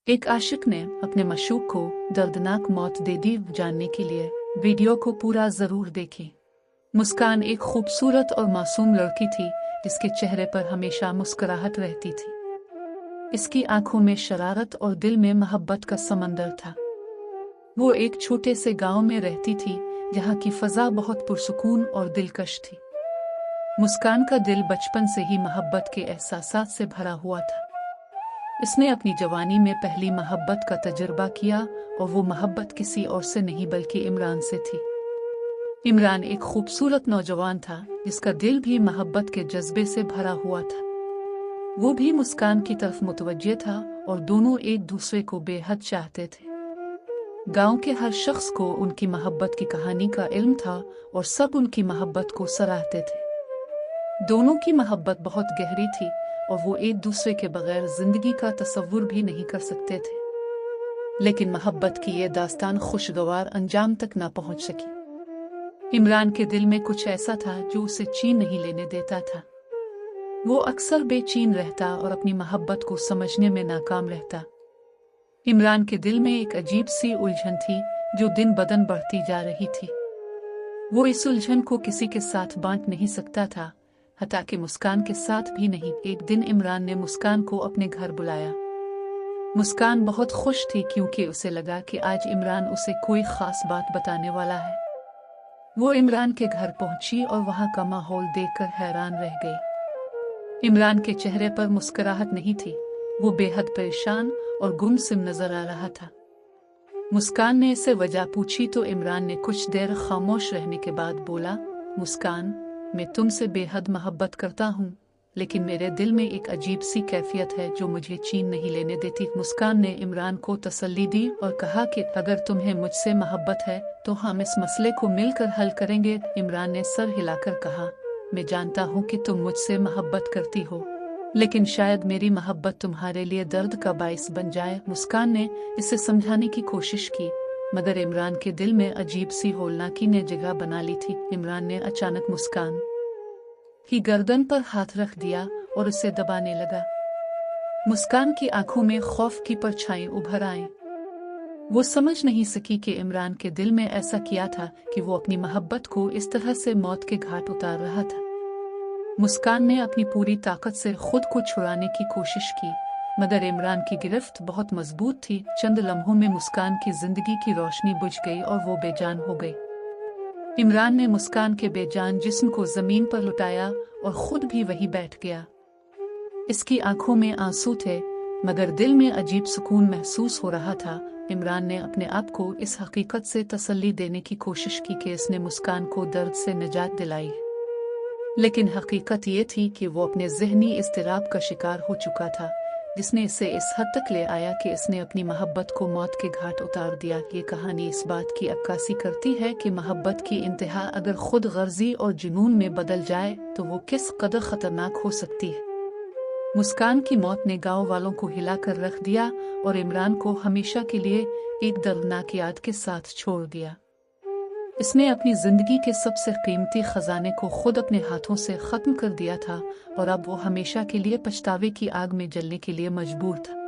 एक आशिक ने अपने मशूक को दर्दनाक मौत दे दी। जानने के लिए वीडियो को पूरा जरूर देखें। मुस्कान एक खूबसूरत और मासूम लड़की थी जिसके चेहरे पर हमेशा मुस्कुराहट रहती थी। इसकी आंखों में शरारत और दिल में मोहब्बत का समंदर था। वो एक छोटे से गांव में रहती थी जहां की फजा बहुत पुरसुकून और दिलकश थी। मुस्कान का दिल बचपन से ही मोहब्बत के एहसासात से भरा हुआ था। इसने अपनी जवानी में पहली मोहब्बत का तजुर्बा किया और वो मोहब्बत किसी और से नहीं बल्कि इमरान से थी। इमरान एक खूबसूरत नौजवान था जिसका दिल भी मोहब्बत के जज्बे से भरा हुआ था। वो भी मुस्कान की तरफ मुतवज्जे था और दोनों एक दूसरे को बेहद चाहते थे। गांव के हर शख्स को उनकी मोहब्बत की कहानी का इल्म था और सब उनकी मोहब्बत को सराहते थे। दोनों की मोहब्बत बहुत गहरी थी और वो एक दूसरे के बगैर जिंदगी का तसव्वुर भी नहीं कर सकते थे। लेकिन मोहब्बत की ये दास्तान खुशगवार अंजाम तक न पहुंच सकी। इमरान के दिल में कुछ ऐसा था जो उसे चैन नहीं लेने देता था। वो अक्सर बेचैन रहता और अपनी मोहब्बत को समझने में नाकाम रहता। इमरान के दिल में एक अजीब सी उलझन थी जो दिन बदन बढ़ती जा रही थी। वो इस उलझन को किसी के साथ बांट नहीं सकता था, हत्ता कि मुस्कान के साथ भी नहीं। एक दिन इमरान ने मुस्कान को अपने घर बुलाया। मुस्कान बहुत खुश थी क्योंकि उसे लगा कि आज इमरान उसे कोई खास बात बताने वाला है। वो इमरान के घर पहुंची और वहां का माहौल देखकर हैरान रह गई। इमरान के चेहरे पर मुस्कुराहट नहीं थी, वो बेहद परेशान और गुमसुम नजर आ रहा था। मुस्कान ने इससे वजह पूछी तो इमरान ने कुछ देर खामोश रहने के बाद बोला, मुस्कान, मैं तुमसे बेहद मोहब्बत करता हूँ, लेकिन मेरे दिल में एक अजीब सी कैफियत है जो मुझे चैन नहीं लेने देती। मुस्कान ने इमरान को तसल्ली दी और कहा कि अगर तुम्हें मुझसे मोहब्बत है तो हम इस मसले को मिलकर हल करेंगे। इमरान ने सर हिलाकर कहा, मैं जानता हूँ कि तुम मुझसे मोहब्बत करती हो, लेकिन शायद मेरी मोहब्बत तुम्हारे लिए दर्द का बाइस बन जाए। मुस्कान ने इसे समझाने की कोशिश की, मगर इमरान के दिल में अजीब सी होलनाकी ने जगह बना ली थी। इमरान ने अचानक मुस्कान की गर्दन पर हाथ रख दिया और उसे दबाने लगा। मुस्कान की आंखों में खौफ की परछाई उभर आई। वो समझ नहीं सकी कि इमरान के दिल में ऐसा किया था कि वो अपनी मोहब्बत को इस तरह से मौत के घाट उतार रहा था। मुस्कान ने अपनी पूरी ताकत से खुद को छुड़ाने की कोशिश की, मगर इमरान की गिरफ्त बहुत मजबूत थी। चंद लम्हों में मुस्कान की जिंदगी की रोशनी बुझ गई और वो बेजान हो गई। इमरान ने मुस्कान के बेजान जिस्म को जमीन पर लुटाया और खुद भी वहीं बैठ गया। इसकी आंखों में आंसू थे, मगर दिल में अजीब सुकून महसूस हो रहा था। इमरान ने अपने आप को इस हकीकत से तसल्ली देने की कोशिश की कि इसने मुस्कान को दर्द से निजात दिलाई, लेकिन हकीकत ये थी कि वो अपने ज़हनी इज़्तिराब का शिकार हो चुका था, जिसने इसे इस हद तक ले आया कि इसने अपनी मोहब्बत को मौत के घाट उतार दिया। ये कहानी इस बात की अक्कासी करती है कि मोहब्बत की इंतहा अगर खुद गर्जी और जुनून में बदल जाए तो वो किस कदर खतरनाक हो सकती है। मुस्कान की मौत ने गांव वालों को हिला कर रख दिया और इमरान को हमेशा के लिए एक दर्दनाक याद के साथ छोड़ दिया। इसने अपनी जिंदगी के सबसे कीमती खजाने को खुद अपने हाथों से खत्म कर दिया था और अब वो हमेशा के लिए पछतावे की आग में जलने के लिए मजबूर था।